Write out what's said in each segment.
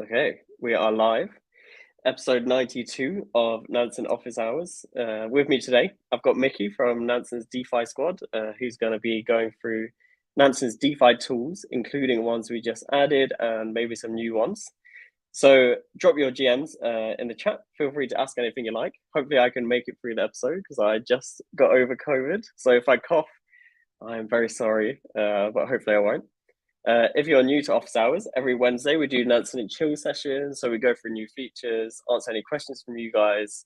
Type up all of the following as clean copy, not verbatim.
Okay, we are live. Episode 92 of Nansen Office Hours. With me today, I've got Mickey from Nansen's DeFi squad, who's going to be going through Nansen's DeFi tools, including ones we just added and maybe some new ones. So drop your GMs in the chat. Feel free to ask anything you like. Hopefully, I can make it through the episode because I just got over COVID. So if I cough, I'm very sorry, but hopefully I won't. If you're new to Office Hours, every Wednesday we do Nansen and Chill sessions. So we go through new features, answer any questions from you guys,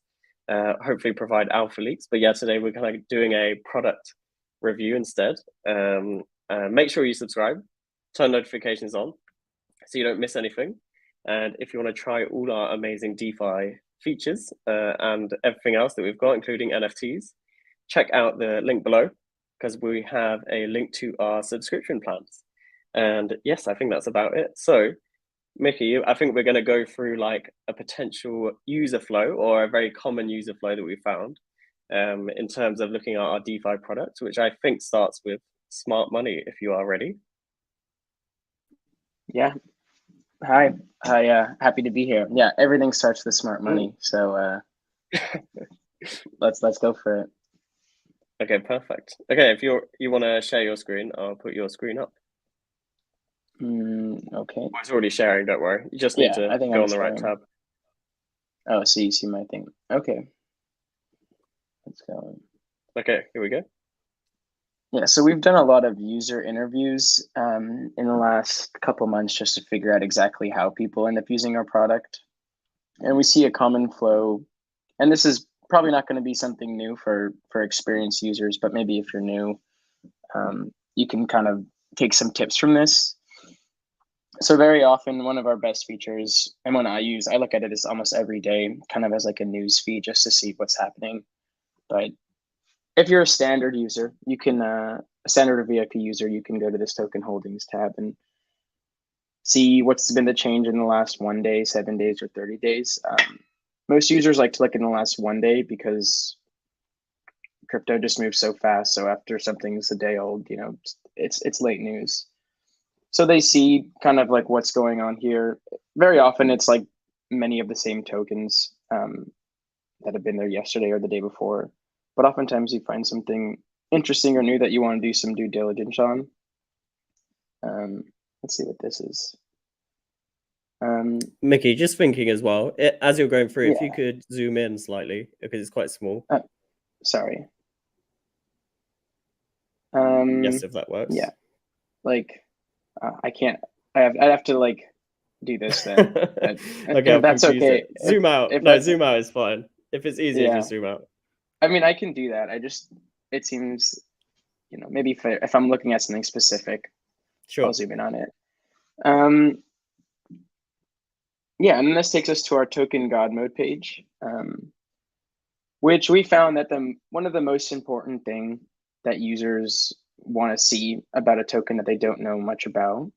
hopefully provide alpha leaks. But yeah, today we're kind of doing a product review instead. Make sure you subscribe, turn notifications on so you don't miss anything. And if you want to try all our amazing DeFi features and everything else that we've got, including NFTs, check out the link below because we have a link to our subscription plans. And yes, I think that's about it. So, Mickey, I think we're going to go through like a potential user flow or a very common user flow that we found in terms of looking at our DeFi products, which I think starts with smart money, if you are ready. Yeah. Hi. Happy to be here. Yeah, everything starts with smart money. So let's go for it. Okay, perfect. Okay, if you want to share your screen, I'll put your screen up. Okay. It's already sharing, don't worry. You just need Yeah, to I think go I'm on the right sharing. tab. Oh, so you see my thing. Okay. Let's go. Okay, here we go. Yeah, so we've done a lot of user interviews in the last couple months just to figure out exactly how people end up using our product. And we see a common flow. And this is probably not going to be something new for experienced users, but maybe if you're new, you can kind of take some tips from this. So very often one of our best features, and one I look at it as almost every day, kind of as like a news feed just to see what's happening. But if you're a standard user, you can a standard or VIP user, you can go to this token holdings tab and see what's been the change in the last 1 day, 7 days, or 30 days. Most users like to look in the last 1 day because crypto just moves so fast. So after something's a day old, it's late news. So they see kind of like what's going on here. Very often it's like many of the same tokens that have been there yesterday or the day before. But oftentimes you find something interesting or new that you want to do some due diligence on. Let's see what this is. Mickey, just thinking as well, as you're going through, if you Yeah. could zoom in slightly because it's quite small. Sorry. Yes, if that works. Yeah. Like I can't. I'd have to like do this then. Okay, If I'll that's confuse okay. it. Zoom out. If No, that's zoom out is fine. If it's easier, yeah. just zoom out. I mean, I can do that. It seems, maybe if I'm looking at something specific, Sure. I'll zoom in on it. Um, yeah, and then this takes us to our token God mode page, which we found that one of the most important thing that users want to see about a token that they don't know much about.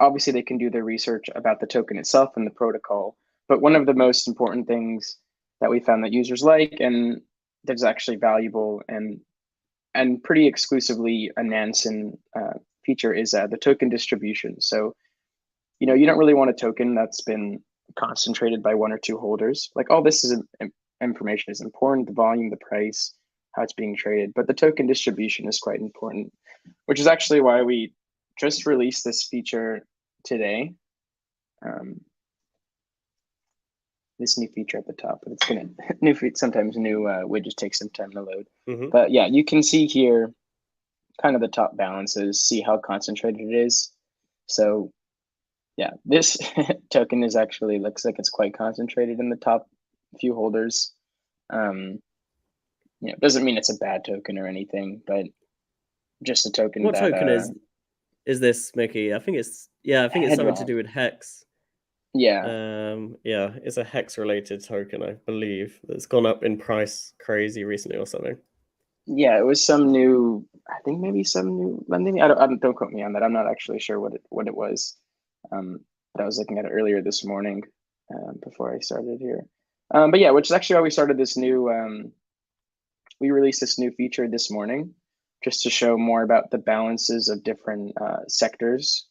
Obviously, they can do their research about the token itself and the protocol, but one of the most important things that we found that users like and that's actually valuable and pretty exclusively a Nansen feature is the token distribution. So, you don't really want a token that's been concentrated by one or two holders. Like all this is information is important, the volume, the price, how it's being traded, but the token distribution is quite important, which is actually why we just released this feature today. This new feature at the top, but it's gonna sometimes new widgets take some time to load. But yeah, you can see here kind of the top balances, see how concentrated it is. So yeah, this token is actually looks like it's quite concentrated in the top few holders. Doesn't mean it's a bad token or anything, but just a token What that token is this, Mickey? I think it's something to Hedron. do with hex. Yeah. Yeah, it's a hex related token, I believe, that's gone up in price crazy recently or something. Yeah, it was some new. I think maybe some new lending. Don't quote me on that. I'm not actually sure what it was. But I was looking at it earlier this morning before I started here. But yeah, which is actually why we started this new. We released this new feature this morning, just to show more about the balances of different sectors.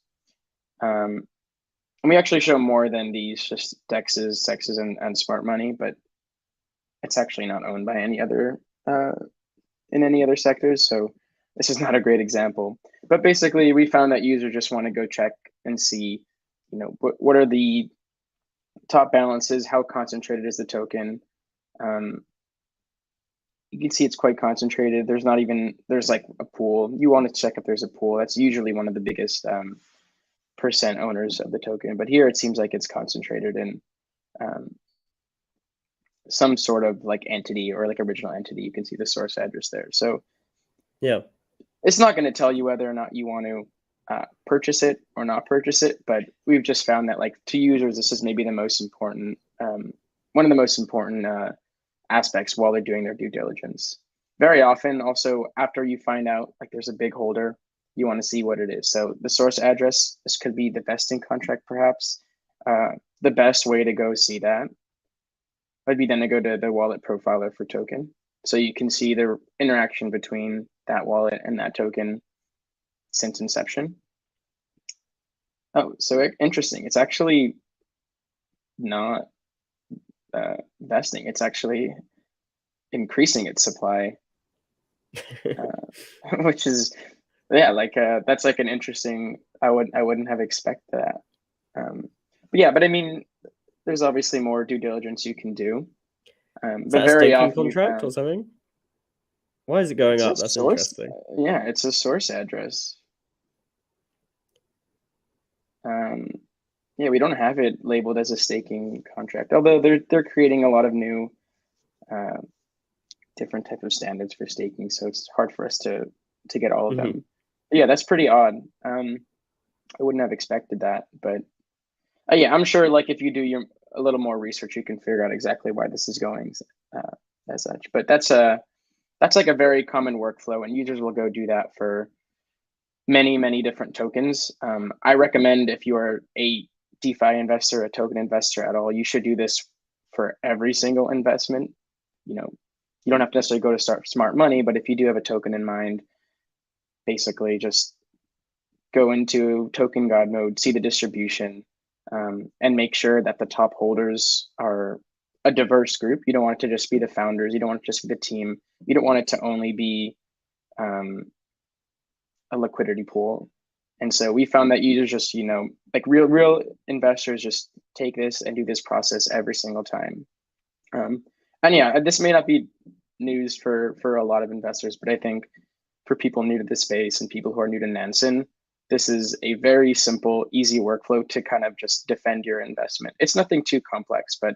And And we actually show more than these just DEXs, SEXs, and smart money, but it's actually not owned by any other in any other sectors. So this is not a great example. But basically, we found that users just want to go check and see, what are the top balances, how concentrated is the token. You can see it's quite concentrated. There's like a pool. You want to check if there's a pool. That's usually one of the biggest percent owners of the token. But here it seems like it's concentrated in some sort of like entity or like original entity. You can see the source address there. So yeah, it's not going to tell you whether or not you want to purchase it or not purchase it. But we've just found that, like, to users, this is maybe the most important, one of the most important aspects while they're doing their due diligence. Very often, also, after you find out like there's a big holder, you want to see what it is. So the source address, this could be the vesting contract, perhaps. The best way to go see that would be then to go to the wallet profiler for token. So you can see the interaction between that wallet and that token since inception. Oh, so interesting. It's actually not vesting. It's actually increasing its supply, which is, yeah, like that's like an interesting. I wouldn't have expected that. But I mean, there's obviously more due diligence you can do. Is But that a very staking often contract or something? Why is it going up? That's source, interesting. yeah, it's a source address. Yeah, we don't have it labeled as a staking contract, although they're creating a lot of new different types of standards for staking, so it's hard for us to get all of them. But yeah, that's pretty odd. I wouldn't have expected that, but yeah, I'm sure like if you do a little more research, you can figure out exactly why this is going as such. But that's like a very common workflow, and users will go do that for many different tokens. I recommend, if you are a DeFi investor, a token investor at all, you should do this for every single investment. You don't have to necessarily go to start smart money, but if you do have a token in mind, basically just go into token god mode, see the distribution, and make sure that the top holders are a diverse group. You don't want it to just be the founders. You don't want it to just be the team. You don't want it to only be a liquidity pool. And so we found that users just, like real investors just take this and do this process every single time. And yeah, this may not be news for a lot of investors, but I think for people new to the space and people who are new to Nansen, this is a very simple, easy workflow to kind of just defend your investment. It's nothing too complex, but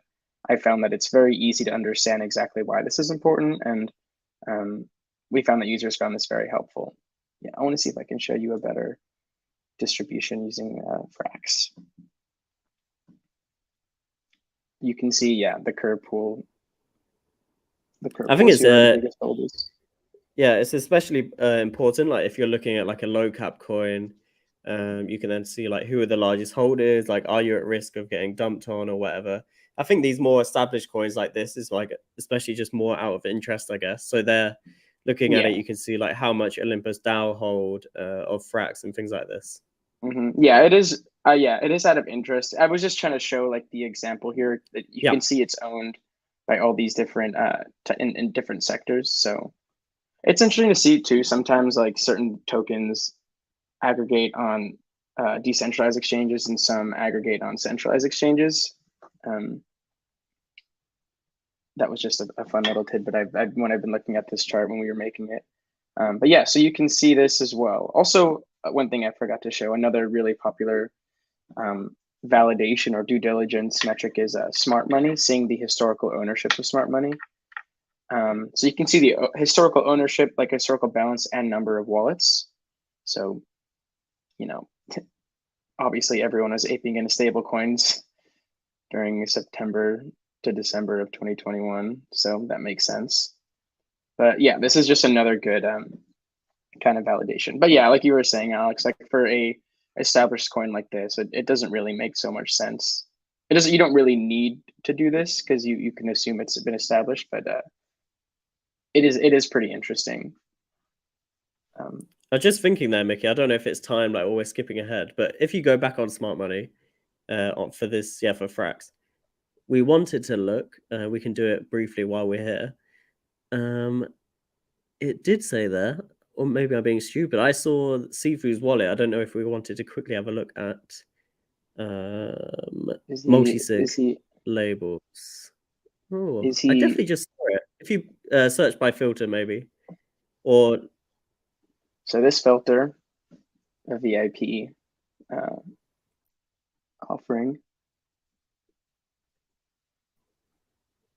I found that it's very easy to understand exactly why this is important. And we found that users found this very helpful. Yeah, I want to see if I can show you a better distribution using Frax. You can see, yeah, the curve pool. I think it's the biggest holders. Yeah, it's especially important. Like if you're looking at like a low cap coin, you can then see like who are the largest holders. Like, are you at risk of getting dumped on or whatever? I think these more established coins like this is like especially just more out of interest, I guess. So they're looking at it, you can see like how much Olympus DAO hold of Frax and things like this. Yeah, it is. It is out of interest. I was just trying to show like the example here that you can see it's owned by all these different in different sectors. So it's interesting to see too. Sometimes like certain tokens aggregate on decentralized exchanges and some aggregate on centralized exchanges. That was just a fun little tidbit when I've been looking at this chart when we were making it. But yeah, so you can see this as well. Also, one thing I forgot to show, another really popular validation or due diligence metric is smart money, seeing the historical ownership of smart money. So you can see the historical ownership, like historical balance and number of wallets. So, obviously everyone was aping into stable coins during September to December of 2021. So that makes sense. But yeah, this is just another good kind of validation. But yeah, like you were saying, Alex, like for a established coin like this, it doesn't really make so much sense. You don't really need to do this because you can assume it's been established, but it is pretty interesting. I'm just thinking there, Mickey, I don't know if it's time, like, we're skipping ahead, but if you go back on smart money, for this, for Frax. We wanted to look. We can do it briefly while we're here. It did say there, or maybe I'm being stupid. I saw Sifu's wallet. I don't know if we wanted to quickly have a look at Multisig labels. Oh, I definitely just saw it. If you search by filter, maybe, or so this filter, a VIP offering.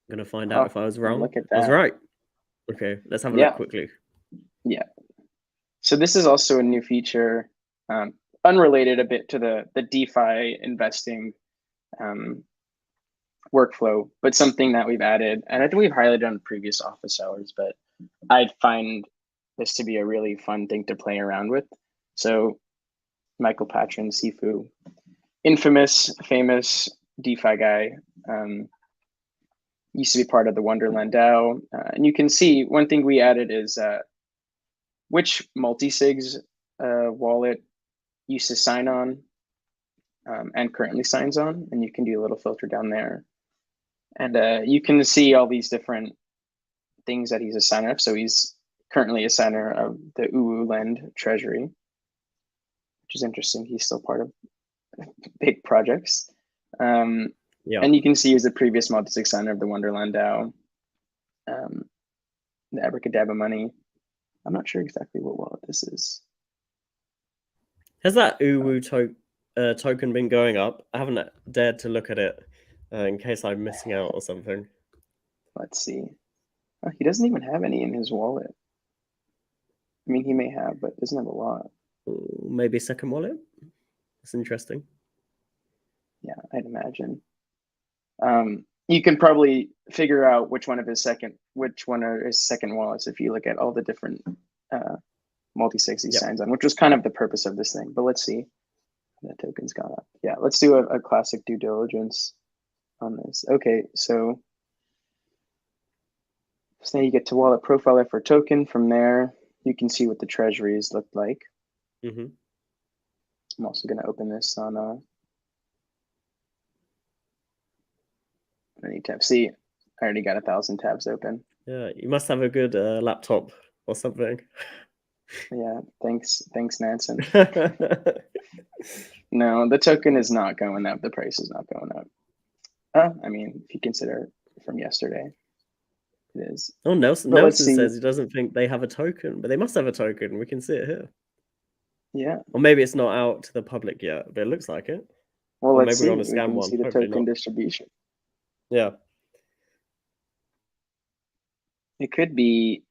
I'm gonna find out if I was wrong. Look at that. I was right. Okay, let's have a look quickly. Yeah. So this is also a new feature, unrelated a bit to the DeFi investing workflow, but something that we've added, and I think we've highlighted on previous office hours, but I'd find this to be a really fun thing to play around with. So Michael Patron, Sifu, famous DeFi guy, used to be part of the Wonderland DAO. And you can see one thing we added is which Multisig's wallet used to sign on and currently signs on. And you can do a little filter down there. And you can see all these different things that he's a signer of. So he's currently a signer of the Lend treasury, which is interesting. He's still part of big projects. And you can see he's the previous Multisig signer of the Wonderland DAO, the Abracadabra money. I'm not sure exactly what wallet this is. Has that token been going up? I haven't dared to look at it in case I'm missing out or something. Let's see. Oh, he doesn't even have any in his wallet. I mean, he may have, but doesn't have a lot. Maybe second wallet? That's interesting. Yeah, I'd imagine. You can probably figure out which one are his second wallets if you look at all the different Multisigs he signs on, which was kind of the purpose of this thing. But let's see. That token's gone up. Yeah, let's do a classic due diligence on this. Okay, so now you get to wallet profiler for token. From there, you can see what the treasuries look like. Mm-hmm. I'm also going to open this on any tab. See, I already got 1,000 tabs open. Yeah, you must have a good laptop or something. Yeah, thanks, Nansen. No, the token is not going up. The price is not going up. I mean, if you consider from yesterday, it is. Oh, Nelson says he doesn't think they have a token, but they must have a token. We can see it here. Yeah. Or maybe it's not out to the public yet, but it looks like it. Well, or let's maybe see. We want to scan one. See the Hopefully token not. distribution. Yeah. It could be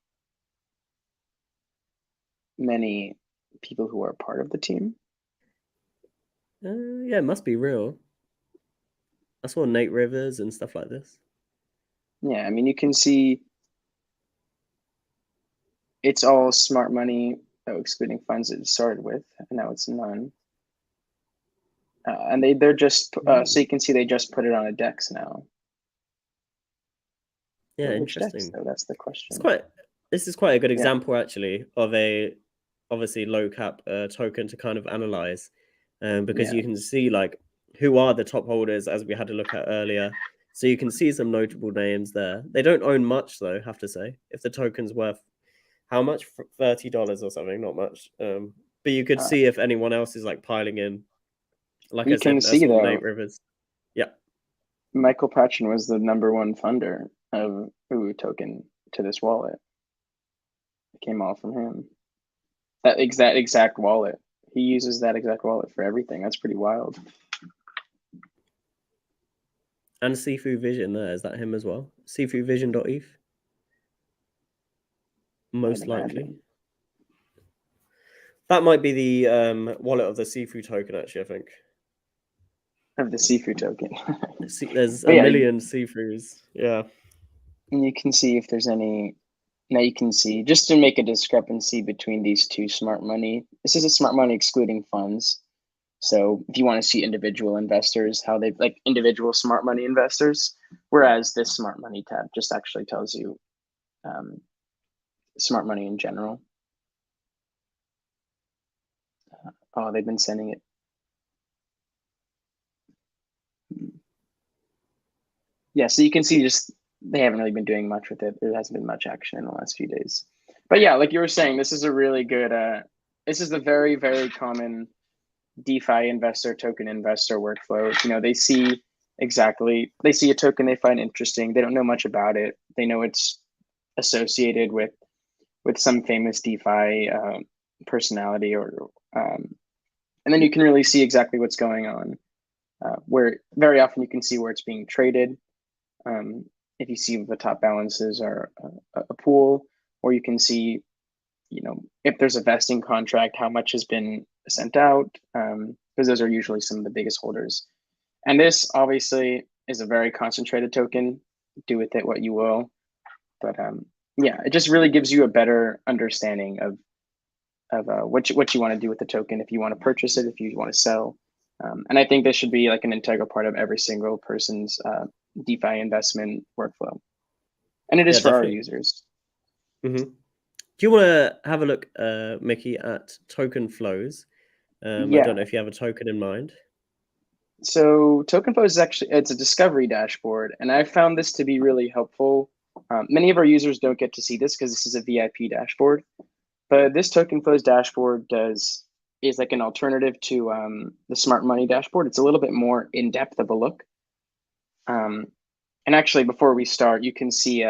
many people who are part of the team. Yeah, it must be real. I saw Nate Rivers and stuff like this. Yeah, I mean, you can see it's all smart money, excluding funds it started with, and now it's none. And they're just so you can see they just put it on a DEX now. Yeah, interesting. DEX, though? That's the question. This is quite a good example actually of a obviously low cap token to kind of analyze, because you can see like who are the top holders as we had to look at earlier. So you can see some notable names there. They don't own much though, have to say. If the token's worth how much? $30 or something, not much. But you could see if anyone else is like piling in. Like I said, that's all Nate Rivers. Yeah. Michael Patron was the #1 funder of token to this wallet. It came all from him. That exact wallet. He uses that exact wallet for everything. That's pretty wild. And Sifu Vision there, is that him as well? SifuVision.eth? Most likely. That might be the wallet of the Sifu token, actually, I think. Of the Sifu token. There's a million Sifus. Yeah. And you can see if there's any. Now you can see, just to make a discrepancy between these two smart money. This is a smart money excluding funds. So if you want to see individual investors, how they like individual smart money investors, whereas this smart money tab just actually tells you smart money in general. Oh, they've been sending it. Yeah, so you can see just they haven't really been doing much with it. There hasn't been much action in the last few days. But yeah, like you were saying, this is a really good this is a very, very common DeFi investor, token investor workflow. They see a token they find interesting. They don't know much about it. They know it's associated with some famous DeFi personality, and then you can really see exactly what's going on. Where very often you can see where it's being traded. If you see the top balances are a pool, or you can see, if there's a vesting contract, how much has been sent out, because those are usually some of the biggest holders. And this obviously is a very concentrated token. Do with it what you will. But yeah, it just really gives you a better understanding of what you want to do with the token, if you want to purchase it, if you want to sell. And I think this should be like an integral part of every single person's DeFi investment workflow. And it is Yeah, for our definitely. users. Mm-hmm. Do you want to have a look, Mickey, at token flows? I Yeah. don't know if you have a token in mind. So token flow is it's a discovery dashboard, and I found this to be really helpful. Many of our users don't get to see this because this is a VIP dashboard, but this token flows dashboard is like an alternative to the smart money dashboard. It's a little bit more in depth of a look. And actually, before we start, you can see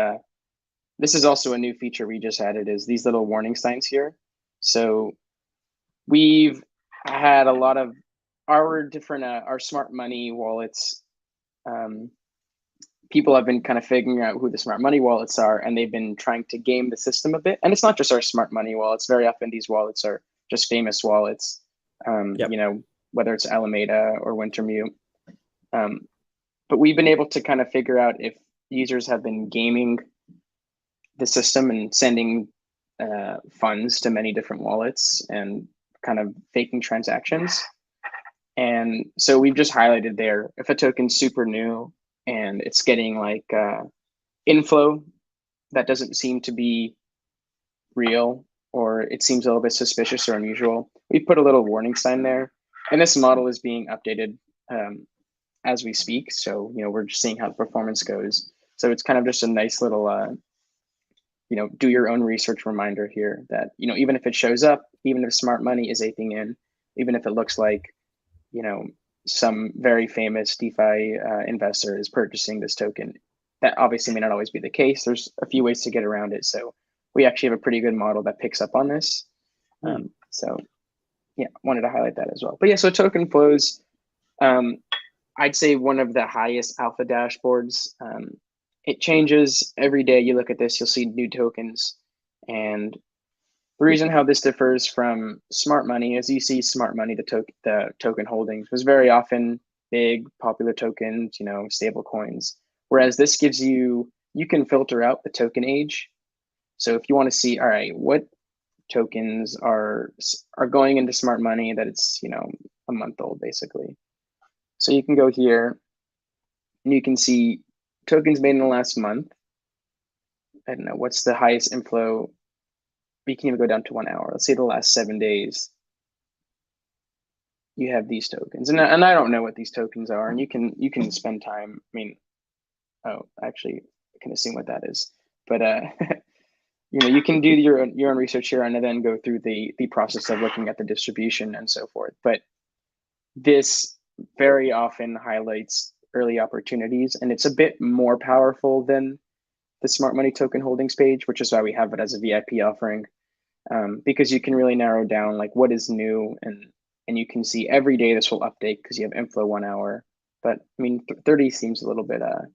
this is also a new feature we just added, is these little warning signs here. So we've had a lot of our different our smart money wallets. People have been kind of figuring out who the smart money wallets are, and they've been trying to game the system a bit. And it's not just our smart money wallets. Very often these wallets are just famous wallets, Yep. Whether it's Alameda or Wintermute. But we've been able to kind of figure out if users have been gaming the system and sending funds to many different wallets and kind of faking transactions. And so we've just highlighted there, if a token's super new and it's getting like inflow that doesn't seem to be real, or it seems a little bit suspicious or unusual, we put a little warning sign there. And this model is being updated as we speak. So, we're just seeing how the performance goes. So it's kind of just a nice little, do your own research reminder here that, even if it shows up, even if smart money is aping in, even if it looks like, some very famous DeFi investor is purchasing this token, that obviously may not always be the case. There's a few ways to get around it. So we actually have a pretty good model that picks up on this. So yeah, wanted to highlight that as well. But yeah, so token flows, I'd say one of the highest alpha dashboards. It changes every day. You look at this, you'll see new tokens. And the reason how this differs from smart money is you see smart money, the token holdings was very often big, popular tokens, stable coins. Whereas this gives you can filter out the token age. So if you want to see, all right, what tokens are going into smart money that it's, a month old, basically. So you can go here and you can see tokens made in the last month. I don't know, what's the highest inflow? We can even go down to 1 hour. Let's say the last 7 days. You have these tokens, and I don't know what these tokens are, and you can spend time. I mean, actually, I can assume what that is, but you can do your own research here, and then go through the process of looking at the distribution and so forth. But this very often highlights early opportunities, and it's a bit more powerful than the smart money token holdings page, which is why we have it as a VIP offering, because you can really narrow down like what is new, and you can see every day this will update because you have inflow 1 hour. But I mean, 30 seems a little bit a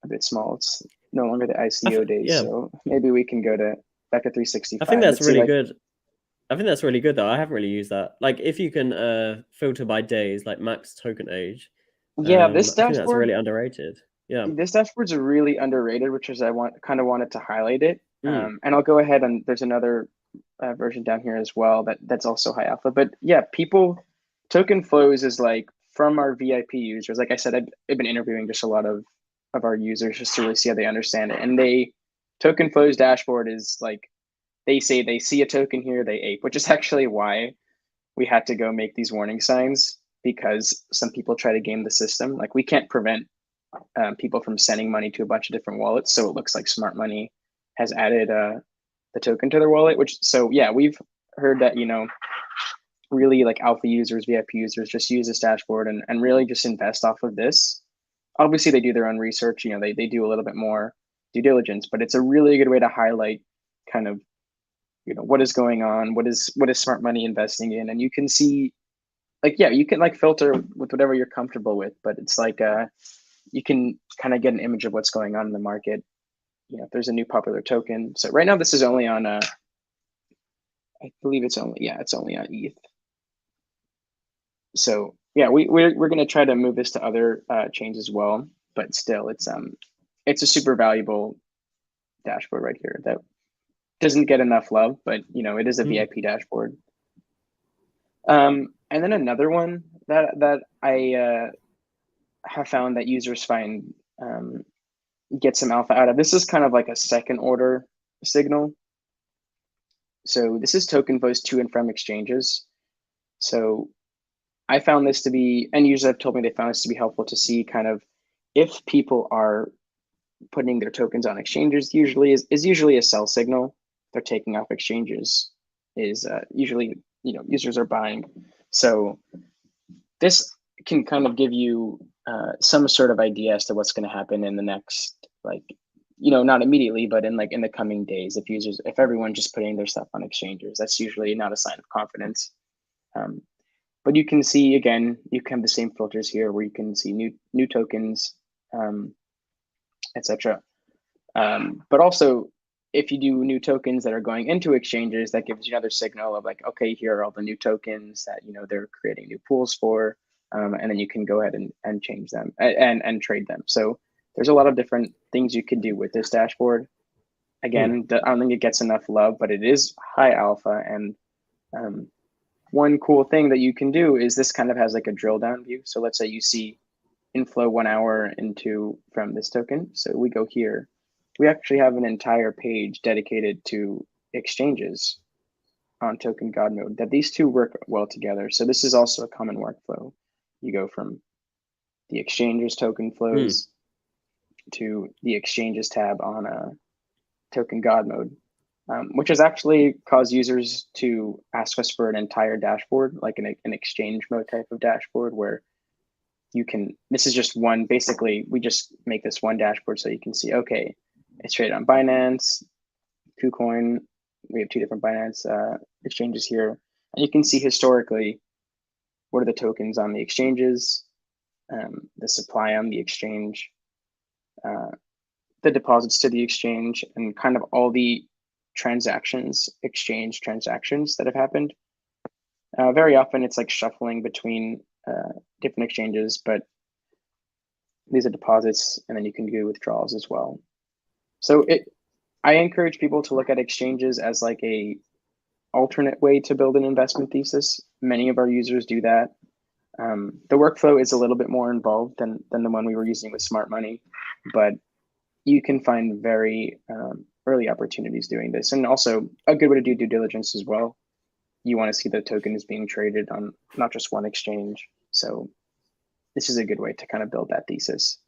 bit small. It's no longer the ICO days, Yeah. so maybe we can go back to 365. I think that's really like, good. I think that's really good though. I haven't really used that. Like if you can filter by days, like max token age. Yeah, I think that's really underrated. Yeah. This dashboard's really underrated, which is I wanted to highlight it. Mm. And I'll go ahead, and there's another version down here as well that's also high alpha. But yeah, token flows is like from our VIP users. Like I said, I've been interviewing just a lot of our users just to really see how they understand it. And token flows dashboard is like, they say they see a token here, they ape, which is actually why we had to go make these warning signs, because some people try to game the system. Like we can't prevent people from sending money to a bunch of different wallets. So it looks like Smart Money has added the token to their wallet, so yeah, we've heard that, really like alpha users, VIP users just use this dashboard and really just invest off of this. Obviously they do their own research, they do a little bit more due diligence, but it's a really good way to highlight kind of, what is going on, what is Smart Money investing in. And you can see like, yeah, you can like filter with whatever you're comfortable with, but it's like you can kind of get an image of what's going on in the market. If there's a new popular token. So right now this is only on I believe it's only on ETH. So yeah, we're going to try to move this to other chains as well, but still it's a super valuable dashboard right here that doesn't get enough love, but it is a VIP dashboard. And then another one that I have found that users find get some alpha out of. This is kind of like a second order signal. So this is token flows to and from exchanges. So I found this to be, and users have told me they found this to be helpful to see kind of if people are putting their tokens on exchanges, usually is usually a sell signal. They're taking off exchanges is usually, users are buying. So this can kind of give you some sort of idea as to what's going to happen in the next, like, not immediately, but in the coming days. If everyone's just putting their stuff on exchanges, that's usually not a sign of confidence. But you can see, again, you can have the same filters here where you can see new tokens, etc. But also, if you do new tokens that are going into exchanges, that gives you another signal of like, okay, here are all the new tokens that they're creating new pools for, and then you can go ahead and change them and trade them. So there's a lot of different things you could do with this dashboard. Again, I don't think it gets enough love, but it is high alpha. And one cool thing that you can do is this kind of has like a drill down view. So let's say you see inflow 1 hour from this token. So we go here. We actually have an entire page dedicated to exchanges on Token God Mode, that these two work well together. So this is also a common workflow. You go from the exchanges token flows to the exchanges tab on Token God Mode, which has actually caused users to ask us for an entire dashboard, like an exchange mode type of dashboard where this is just one, basically we just make this one dashboard so you can see, okay, it's traded on Binance, KuCoin. We have two different Binance exchanges here. And you can see historically, what are the tokens on the exchanges, the supply on the exchange, the deposits to the exchange, and kind of all the exchange transactions that have happened. Very often it's like shuffling between different exchanges, but these are deposits, and then you can do withdrawals as well. So I encourage people to look at exchanges as like a alternate way to build an investment thesis. Many of our users do that. The workflow is a little bit more involved than the one we were using with Smart Money, but you can find very early opportunities doing this. And also a good way to do due diligence as well. You want to see the token is being traded on not just one exchange. So this is a good way to kind of build that thesis.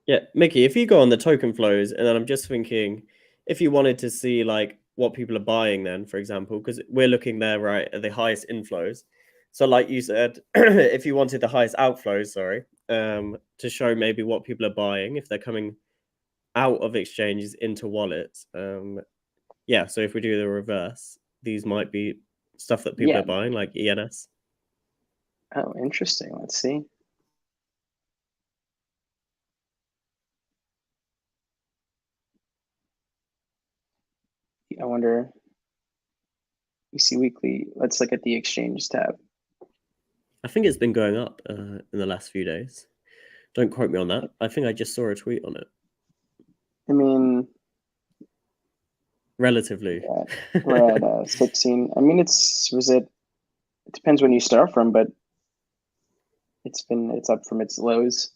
Yeah, Mickey, if you go on the token flows, and then I'm just thinking, if you wanted to see like what people are buying then, for example, because we're looking there, right, at the highest inflows. So like you said, if you wanted the highest outflows, to show maybe what people are buying, if they're coming out of exchanges into wallets. Yeah, so if we do the reverse, these might be stuff that people are buying, like ENS. Oh, interesting. Let's see. I wonder, we see weekly. Let's look at the exchange tab. I think it's been going up in the last few days. Don't quote me on that. I think I just saw a tweet on it. I mean, relatively. Yeah, we're at 16. I mean, it depends when you start from, but it's up from its lows.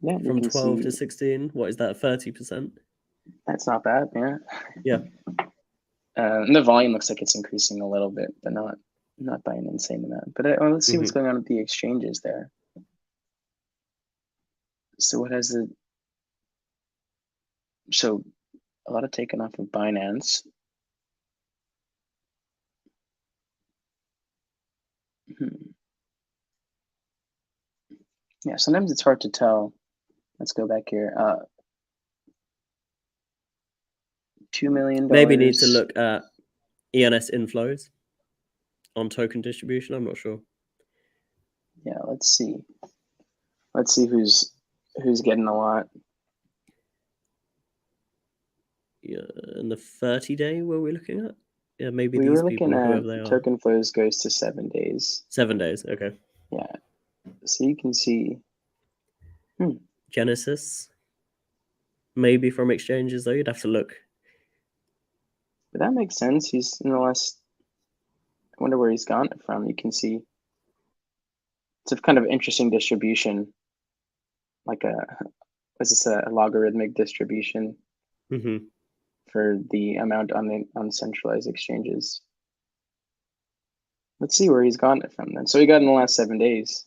Yeah, from 12 to 16. What is that? 30%? That's not bad. Yeah. Yeah. And the volume looks like it's increasing a little bit, but not by an insane amount. But let's see what's going on with the exchanges there. So what has the, so a lot of taken off of Binance. Yeah, sometimes it's hard to tell. Let's go back here. $2 million. Maybe need to look at ENS inflows on token distribution. I'm not sure. Yeah, let's see. Let's see who's getting a lot. Yeah, in the 30-day, were we looking at? Yeah, maybe We these were people, looking whoever they at are. token flows goes to 7 days. 7 days, okay. Yeah, so you can see. Genesis, maybe from exchanges though. You'd have to look. But that makes sense. He's in the last. I wonder where he's gotten it from. You can see. It's a kind of interesting distribution. Like was this a logarithmic distribution for the amount on centralized exchanges? Let's see where he's gotten it from then. So he got it in the last 7 days.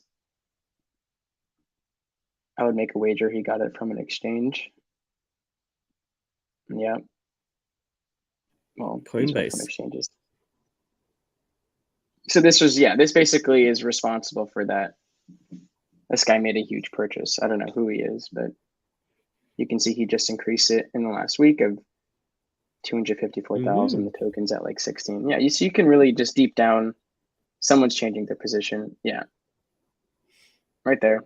I would make a wager he got it from an exchange. Yeah. Well, these are from exchanges. So this basically is responsible for that. This guy made a huge purchase. I don't know who he is, but you can see he just increased it in the last week of 254,000. The tokens at like 16. Yeah, so you can really just deep down, someone's changing their position. Yeah, right there.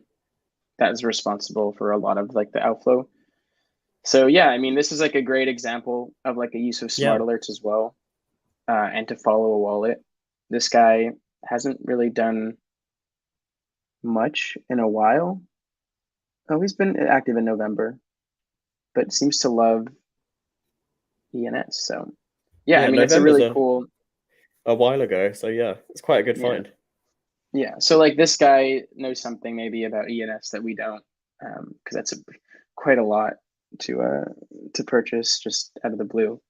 That is responsible for a lot of like the outflow. So yeah, I mean, this is like a great example of like a use of smart alerts as well, and to follow a wallet. This guy hasn't really done much in a while. Oh, he's been active in November, but seems to love ENS. So yeah, I mean, it's a really cool. A while ago, so yeah, it's quite a good find. Yeah, so like this guy knows something maybe about ENS that we don't, because that's quite a lot to purchase just out of the blue.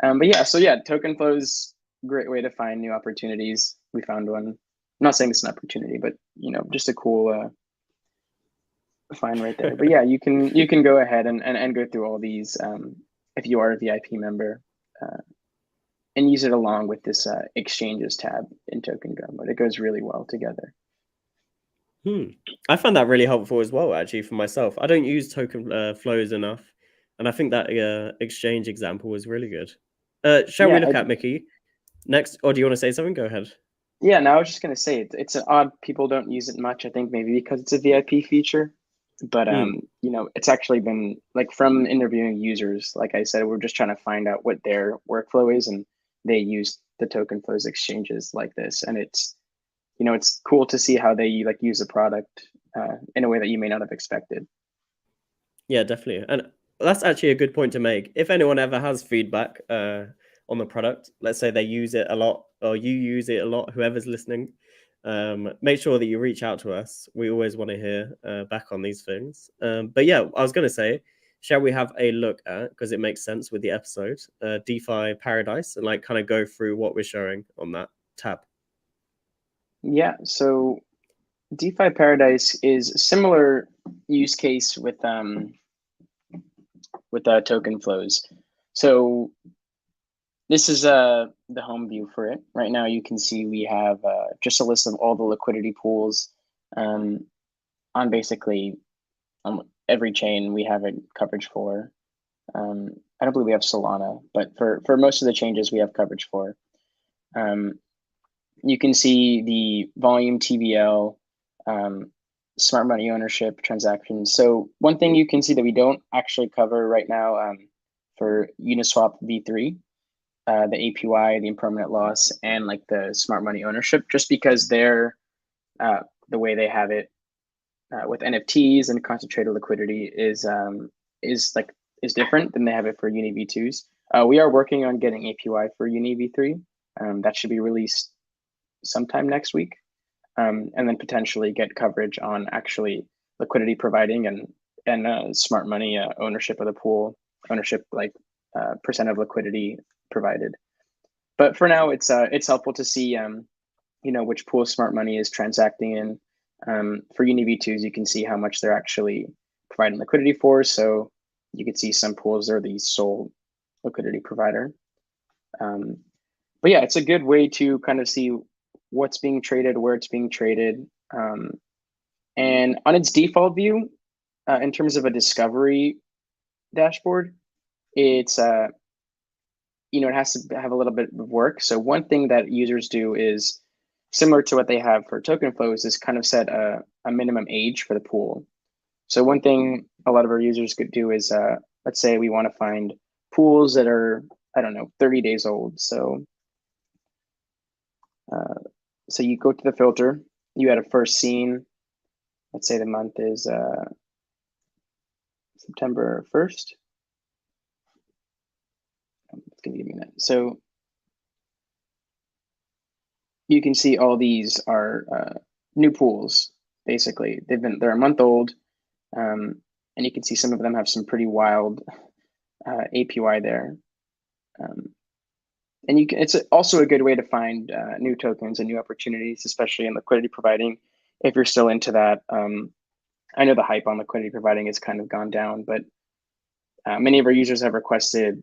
But yeah, so yeah, token flows, great way to find new opportunities. We found one. I'm not saying it's an opportunity, but just a cool find right there. But yeah, you can go ahead and go through all these if you are a VIP member, and use it along with this exchanges tab in Token Go. But it goes really well together. I found that really helpful as well, actually, for myself. I don't use token flows enough, and I think that exchange example was really good. Shall we look at Mickey next, or do you want to say something? Go ahead. Yeah, no, I was just going to say it's an odd, people don't use it much. I think maybe because it's a VIP feature, but it's actually been like from interviewing users, like I said, we're just trying to find out what their workflow is, and they use the token flows exchanges like this, and it's cool to see how they like use the product in a way that you may not have expected. Yeah, definitely, and that's actually a good point to make. If anyone ever has feedback on the product, let's say they use it a lot or you use it a lot, whoever's listening, make sure that you reach out to us. We always want to hear back on these things. But yeah, I was going to say, shall we have a look at, because it makes sense with the episode, DeFi Paradise, and like kind of go through what we're showing on that tab? Yeah, so DeFi Paradise is a similar use case with token flows. So this is the home view for it. Right now, you can see we have just a list of all the liquidity pools on basically every chain we have a coverage for. I don't believe we have Solana, but for most of the changes we have coverage for. You can see the volume TVL, smart money ownership transactions. So one thing you can see that we don't actually cover right now for Uniswap v3, the APY, the impermanent loss, and like the smart money ownership, just because they're the way they have it with NFTs and concentrated liquidity is different than they have it for Uni v2s. We are working on getting APY for Uni v3. That should be released sometime next week, and then potentially get coverage on actually liquidity providing and smart money ownership of the pool, ownership like percent of liquidity provided. But for now, it's helpful to see which pool smart money is transacting in. For Uni v2s, you can see how much they're actually providing liquidity for. So you can see some pools are the sole liquidity provider. But yeah, it's a good way to kind of see what's being traded, where it's being traded. And on its default view, in terms of a discovery dashboard, it's it has to have a little bit of work. So one thing that users do is similar to what they have for token flows is kind of set a minimum age for the pool. So one thing a lot of our users could do is, let's say we want to find pools that are, I don't know, 30 days old. So you go to the filter, you had a first seen, let's say the month is September 1st. It's gonna give me that. So you can see all these are new pools. Basically, they're a month old, and you can see some of them have some pretty wild APY there. And it's also a good way to find new tokens and new opportunities, especially in liquidity providing, if you're still into that. I know the hype on liquidity providing has kind of gone down, but many of our users have requested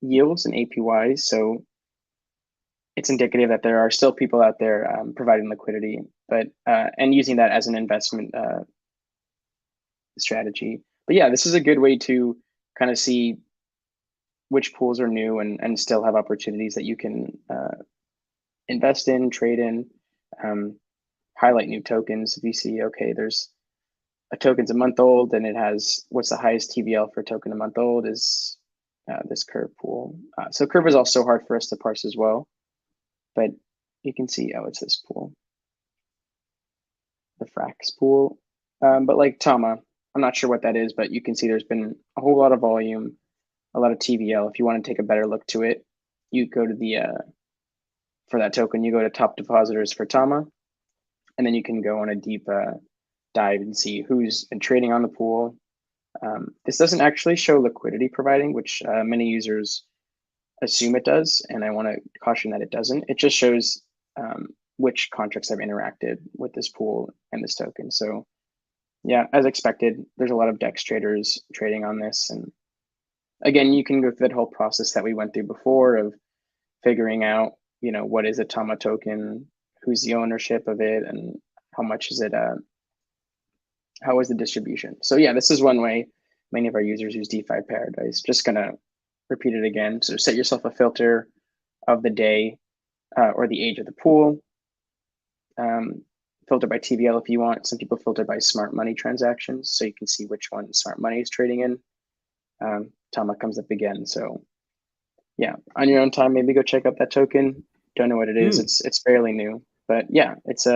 yields and APYs. So it's indicative that there are still people out there providing liquidity, but and using that as an investment strategy. But yeah, this is a good way to kind of see which pools are new and still have opportunities that you can invest in, trade in, highlight new tokens. If you see, okay, there's a token's a month old and it has, what's the highest TVL for a token a month old is this curve pool. So curve is also hard for us to parse as well, but you can see, oh, it's this pool, the Frax pool. But like Tama, I'm not sure what that is, but you can see there's been a whole lot of volume, a lot of TVL. If you want to take a better look to it, you go to the, for that token, you go to top depositors for Tama, and then you can go on a deep dive and see who's been trading on the pool. This doesn't actually show liquidity providing, which many users assume it does, and I want to caution that it doesn't. It just shows which contracts have interacted with this pool and this token. So yeah, as expected, there's a lot of DEX traders trading on this. And again, you can go through that whole process that we went through before of figuring out, what is a Tama token, who's the ownership of it, and how much is it, how is the distribution? So yeah, this is one way many of our users use DeFi Paradise. Just gonna repeat it again. So set yourself a filter of the day or the age of the pool. Filter by TVL if you want. Some people filter by smart money transactions, so you can see which one smart money is trading in. Tama comes up again. So yeah, on your own time, maybe go check out that token. Don't know what it is. It's fairly new, but yeah, it's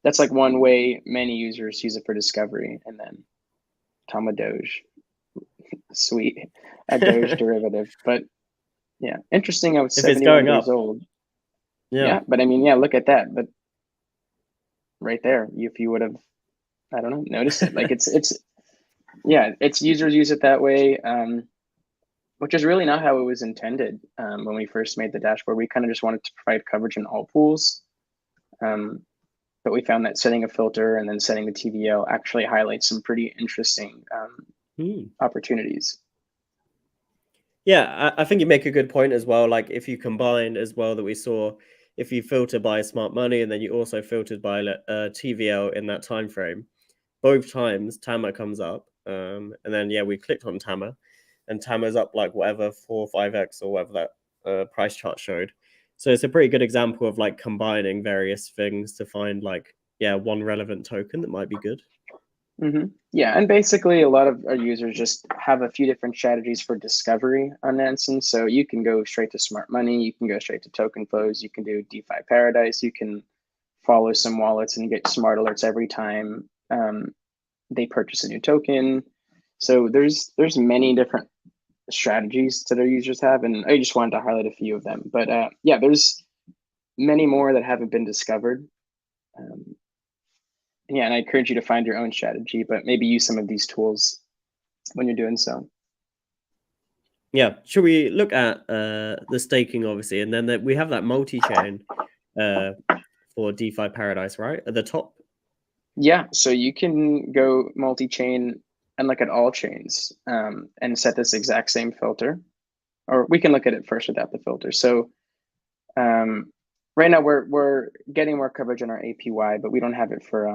that's like one way many users use it for discovery. And then Tama Doge, sweet, a Doge derivative. But yeah, interesting. I was 71 years old. Yeah, but I mean, yeah, look at that. But right there, if you would have, I don't know, noticed it. Like it's users use it that way, which is really not how it was intended when we first made the dashboard. We kind of just wanted to provide coverage in all pools. But we found that setting a filter and then setting the TVL actually highlights some pretty interesting opportunities. Yeah, I think you make a good point as well. Like if you combined as well that we saw, if you filter by smart money and then you also filtered by TVL in that time frame, both times Tama comes up, and then we clicked on Tama, and Tama's up like whatever 4 or 5x or whatever that price chart showed. So it's a pretty good example of like combining various things to find like one relevant token that might be good. Yeah, and basically a lot of our users just have a few different strategies for discovery on Nansen. So you can go straight to smart money, you can go straight to token flows, you can do DeFi Paradise, you can follow some wallets and get smart alerts every time they purchase a new token. So there's many different strategies that our users have, and I just wanted to highlight a few of them. But yeah, there's many more that haven't been discovered. Yeah, and I encourage you to find your own strategy, but maybe use some of these tools when you're doing so. Yeah, should we look at the staking, obviously, and then we have that multi-chain for DeFi Paradise, right, at the top? Yeah, so you can go multi-chain and look at all chains and set this exact same filter, or we can look at it first without the filter. So right now we're getting more coverage on our APY, but we don't have it for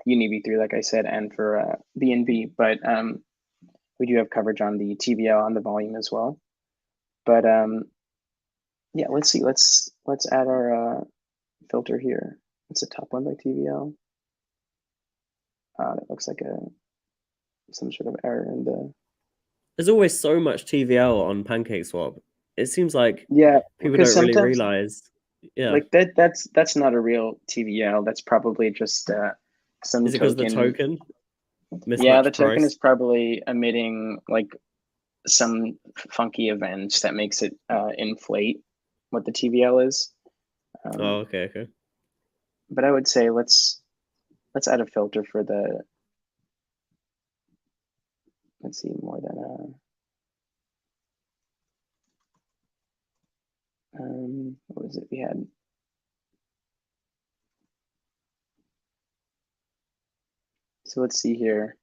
UniV3, like I said, and for BNB, but we do have coverage on the TVL on the volume as well. But yeah, let's see. Let's add our filter here. It's the top one by TVL. That looks like some sort of error in the. There's always so much TVL on PancakeSwap. It seems like Yeah, people because don't really sometimes realize. Yeah. like that's not a real TVL. That's probably just some Is it because the token. Yeah, the mismatched token price? is probably emitting like some funky events that makes it inflate what the TVL is. Oh, okay. But I would say let's add a filter for the. Let's see, more than what was it we had? So let's see here.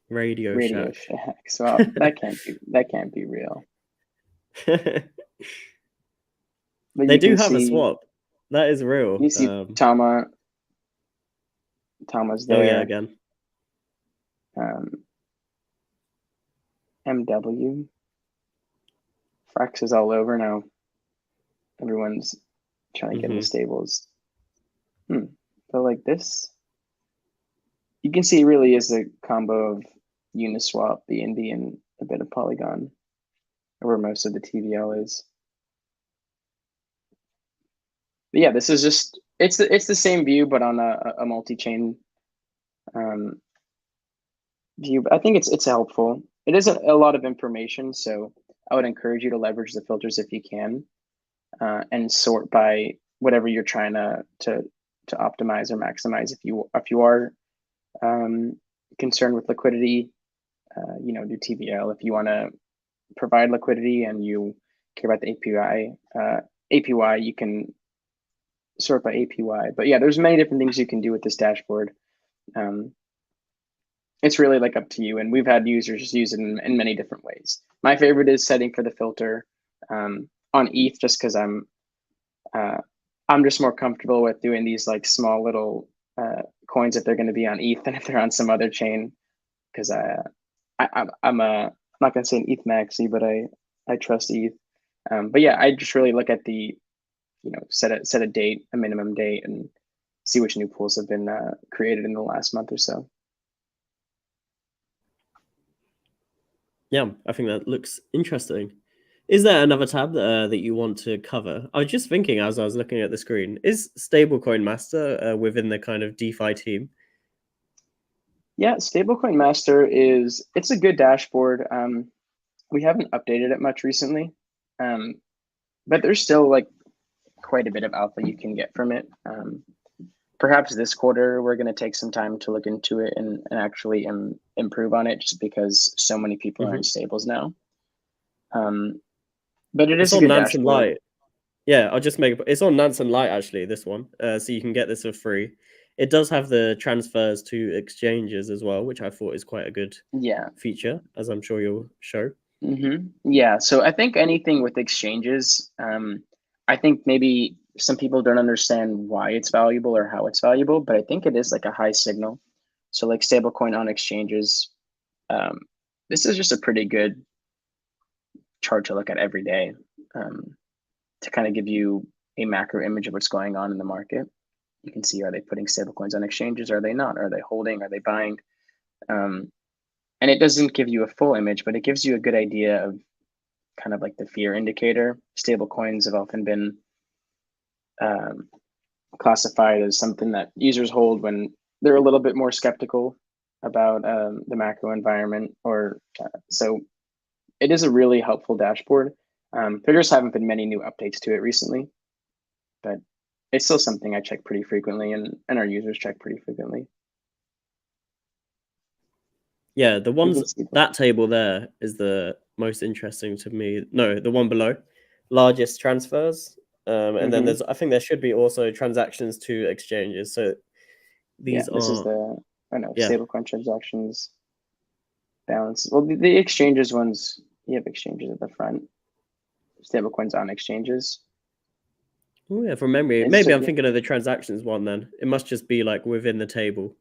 Radio Shack. Well, that can't be real. But They you do can have a see, swap. That is real. you see Tama's there. Oh yeah, again. MW. Frax is all over now. Everyone's trying to get into stables. So like this, you can see it really is a combo of Uniswap, BNB, and a bit of Polygon, where most of the TVL is. But yeah, this is just it's the same view, but on a multi-chain view. I think it's helpful. It is a lot of information, so I would encourage you to leverage the filters if you can, and sort by whatever you're trying to optimize or maximize. If you are concerned with liquidity, do TVL. If you want to provide liquidity and you care about the APY, you can sort by APY. But yeah, there's many different things you can do with this dashboard. It's really like up to you, and we've had users use it in many different ways. My favorite is setting for the filter on ETH, just because I'm just more comfortable with doing these like small little coins if they're going to be on ETH than if they're on some other chain, because I'm not going to say an ETH maxi, but I trust ETH. But yeah, I just really look at the set a date, a minimum date, and see which new pools have been created in the last month or so. Yeah, I think that looks interesting. Is there another tab that you want to cover? I was just thinking as I was looking at the screen, is Stablecoin Master within the kind of DeFi team? Yeah, Stablecoin Master it's a good dashboard. We haven't updated it much recently, but there's still like quite a bit of alpha you can get from it. Perhaps this quarter we're going to take some time to look into it and actually improve on it, just because so many people are in stables now. But it's on a good Nansen dashboard. Lite. Yeah, I'll just make it's on Nansen Lite actually, this one. So you can get this for free. It does have the transfers to exchanges as well, which I thought is quite a good feature, as I'm sure you'll show. Yeah, so I think anything with exchanges, I think maybe some people don't understand why it's valuable or how it's valuable, but I think it is like a high signal. So like stablecoin on exchanges, this is just a pretty good chart to look at every day, to kind of give you a macro image of what's going on in the market. You can see, are they putting stablecoins on exchanges? Are they not? Are they holding? Are they buying? And it doesn't give you a full image, but it gives you a good idea of kind of like the fear indicator. Stablecoins have often been classified as something that users hold when they're a little bit more skeptical about the macro environment, or so it is a really helpful dashboard. There just haven't been many new updates to it recently, but it's still something I check pretty frequently, and our users check pretty frequently. Yeah, that table there is the most interesting to me. No, the one below, largest transfers. And then I think there should be also transactions to exchanges. So these this is are stablecoin transactions balance. Well, the exchanges ones, you have exchanges at the front, stablecoins on exchanges. Oh yeah, from memory. Maybe I'm thinking of the transactions one then. It must just be like within the table.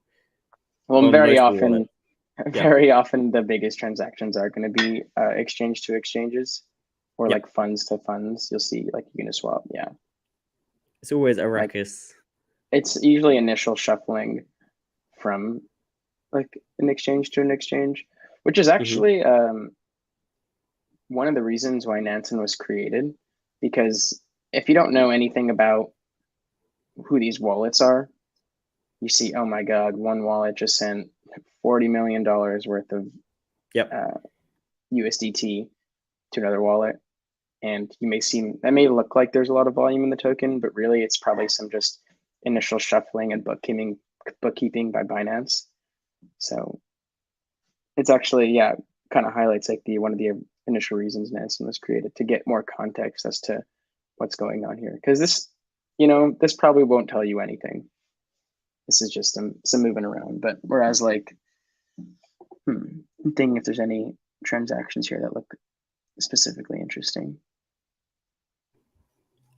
Well, very often the biggest transactions are going to be exchange to exchanges or like funds to funds. You'll see like Uniswap. Yeah. It's always a ruckus. It's usually initial shuffling from like an exchange to an exchange, which is actually one of the reasons why Nansen was created. Because if you don't know anything about who these wallets are, you see, oh my God, one wallet just sent $40 million worth of USDT to another wallet. And that may look like there's a lot of volume in the token, but really it's probably some just initial shuffling and bookkeeping by Binance. So it's actually, kind of highlights like one of the initial reasons Nansen was created, to get more context as to what's going on here. Because this probably won't tell you anything. This is just some moving around. But whereas like, I'm thinking if there's any transactions here that look specifically interesting.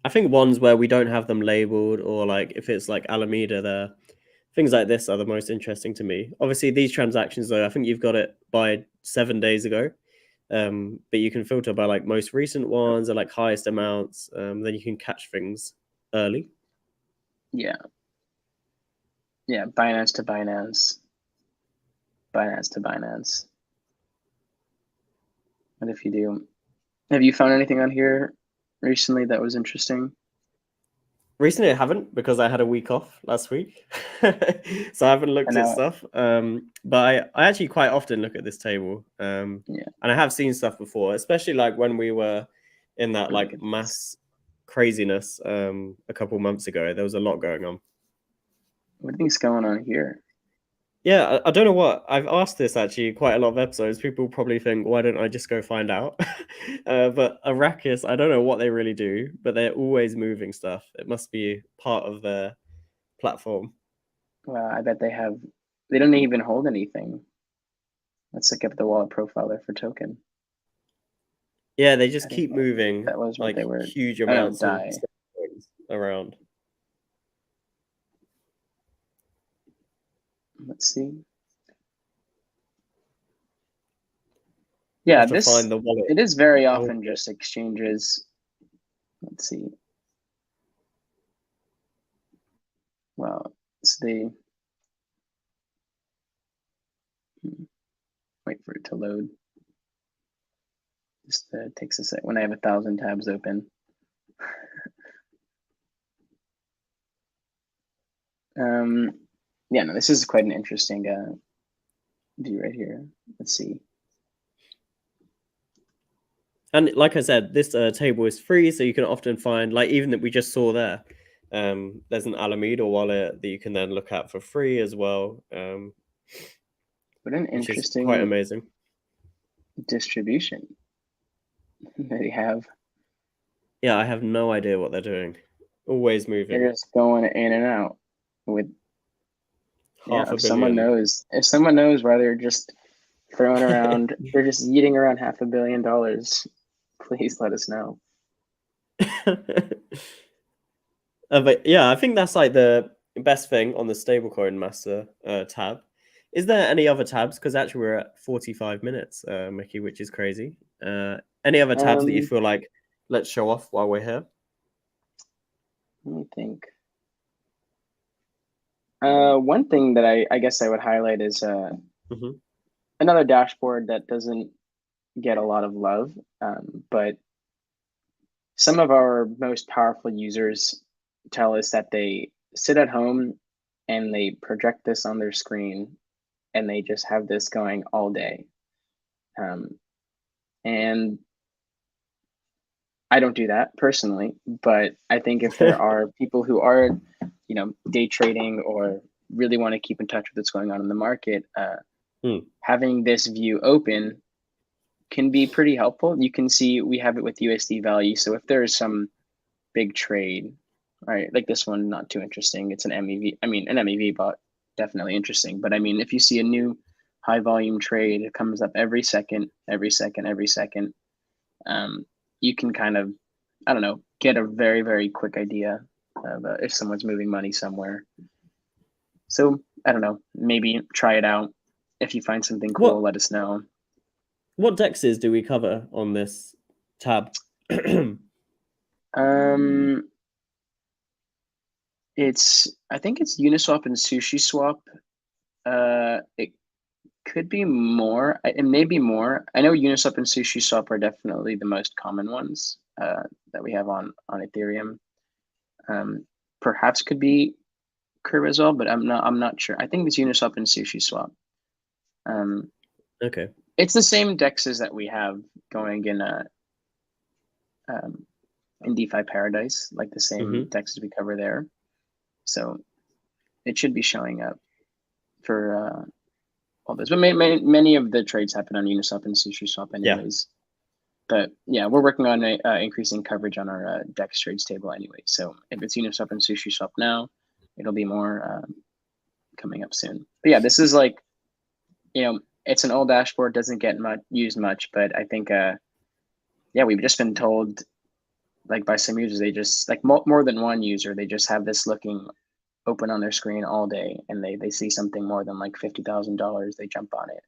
I think ones where we don't have them labeled, or like if it's like Alameda there, things like this are the most interesting to me. Obviously, these transactions, though, I think you've got it by 7 days ago. But you can filter by like most recent ones or like highest amounts. Then you can catch things early. Yeah. Yeah, Binance to Binance. Binance to Binance. What if you do? Have you found anything on here recently that was interesting? Recently, I haven't, because I had a week off last week, so I haven't looked at stuff. But I actually quite often look at this table, and I have seen stuff before, especially like when we were in that like mass craziness a couple months ago. There was a lot going on. What do you think's going on here? Yeah, I don't know what. I've asked this actually quite a lot of episodes. People probably think, why don't I just go find out? But Arrakis, I don't know what they really do, but they're always moving stuff. It must be part of their platform. Well, I bet they don't even hold anything. Let's look up the wallet profile there for token. Yeah, they just keep moving. That was what like they were. Huge amounts of around. Let's see. Yeah, find the wallet. It is very often just exchanges. Let's see. Well, it's wait for it to load. Just takes a sec when I have 1,000 tabs open. Yeah, no, this is quite an interesting view right here. Let's see. And like I said, this table is free, so you can often find, like even that we just saw there, there's an Alameda wallet that you can then look at for free as well. What an interesting, quite amazing distribution they have. Yeah, I have no idea what they're doing. Always moving. They're just going in and out with half a billion. If someone knows why they're just throwing around, they're just eating around $500 million, please let us know. But yeah, I think that's like the best thing on the Stablecoin Master tab. Is there any other tabs? Because actually we're at 45 minutes, Mickey, which is crazy. Any other tabs that you feel like let's show off while we're here? Let me think. One thing that I guess I would highlight is another dashboard that doesn't get a lot of love, but some of our most powerful users tell us that they sit at home and they project this on their screen and they just have this going all day. And I don't do that personally, but I think if there are people who are, day trading or really want to keep in touch with what's going on in the market, having this view open can be pretty helpful. You can see we have it with USD value. So if there's some big trade, right? Like this one, not too interesting. It's an MEV. I mean, an MEV bot, definitely interesting. But I mean, if you see a new high volume trade, it comes up every second, you can kind of, I don't know, get a very, very quick idea of if someone's moving money somewhere. So I don't know, maybe try it out. If you find something cool, let us know. What DEXs do we cover on this tab? I think it's Uniswap and SushiSwap. It could be more. It may be more. I know Uniswap and SushiSwap are definitely the most common ones that we have on Ethereum. Perhaps could be Curve as well, but I'm not sure. I think it's Uniswap and SushiSwap. Okay. It's the same DEXs that we have going in DeFi Paradise, like the same DEXs we cover there. So it should be showing up for all this. But many of the trades happen on Uniswap and SushiSwap anyways. Yeah. But yeah, we're working on increasing coverage on our DEX Trades table anyway. So if it's Uniswap and SushiSwap now, it'll be more coming up soon. But yeah, this is like, it's an old dashboard, doesn't get used much, but I think, we've just been told, like by some users, they just like more than one user, they just have this looking open on their screen all day, and they see something more than like $50,000, they jump on it,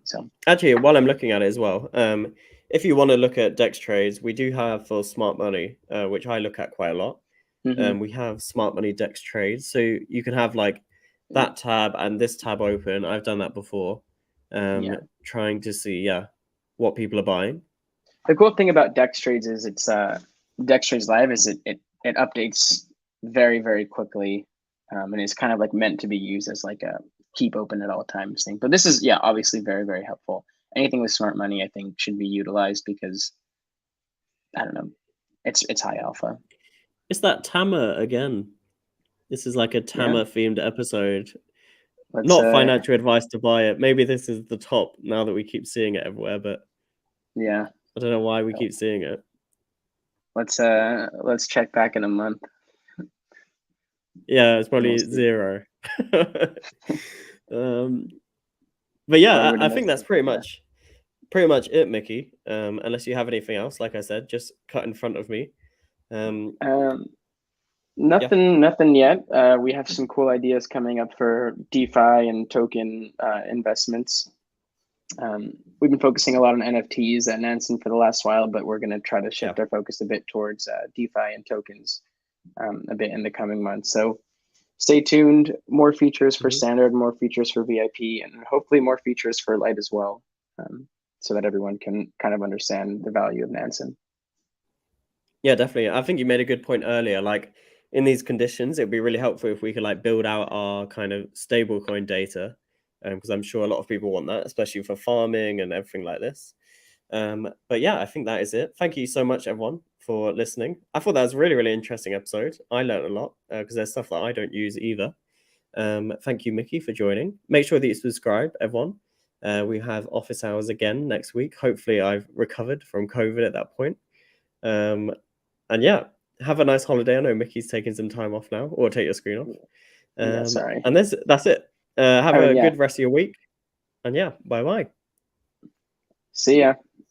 So actually, while I'm looking at it as well, if you want to look at DEX Trades, we do have for smart money, which I look at quite a lot. We have smart money DEX Trades, so you can have like that tab and this tab open. I've done that before, trying to see what people are buying. The cool thing about DEX Trades is it's DEX Trades Live is it updates very, very quickly, and it's kind of like meant to be used as like a keep open at all times thing. But this is obviously very, very helpful. Anything with smart money, I think, should be utilized because I don't know, it's high alpha. It's that Tama again. This is like a Tama themed episode. Not financial advice to buy it. Maybe this is the top now that we keep seeing it everywhere, but yeah, I don't know why we keep seeing it. Let's check back in a month. Yeah, it's probably 0. But yeah, I think that's pretty much it, Mickey. Unless you have anything else, like I said, just cut in front of me. Nothing yet. We have some cool ideas coming up for DeFi and token investments. We've been focusing a lot on NFTs at Nansen for the last while, but we're going to try to shift our focus a bit towards DeFi and tokens a bit in the coming months. So stay tuned. More features for standard, more features for VIP, and hopefully more features for light as well, so that everyone can kind of understand the value of Nansen. Yeah, definitely. I think you made a good point earlier. Like in these conditions, it'd be really helpful if we could like build out our kind of stablecoin data, because I'm sure a lot of people want that, especially for farming and everything like this. But yeah, I think that is it. Thank you so much, everyone, for listening. I thought that was a really, really interesting episode. I learned a lot because there's stuff that I don't use either. Thank you, Mickey, for joining. Make sure that you subscribe, everyone. We have office hours again next week. Hopefully I've recovered from COVID at that point. And yeah, have a nice holiday. I know Mickey's taking some time off now, or take your screen off. Sorry. And that's it. Have a good rest of your week. And yeah, bye-bye. See ya.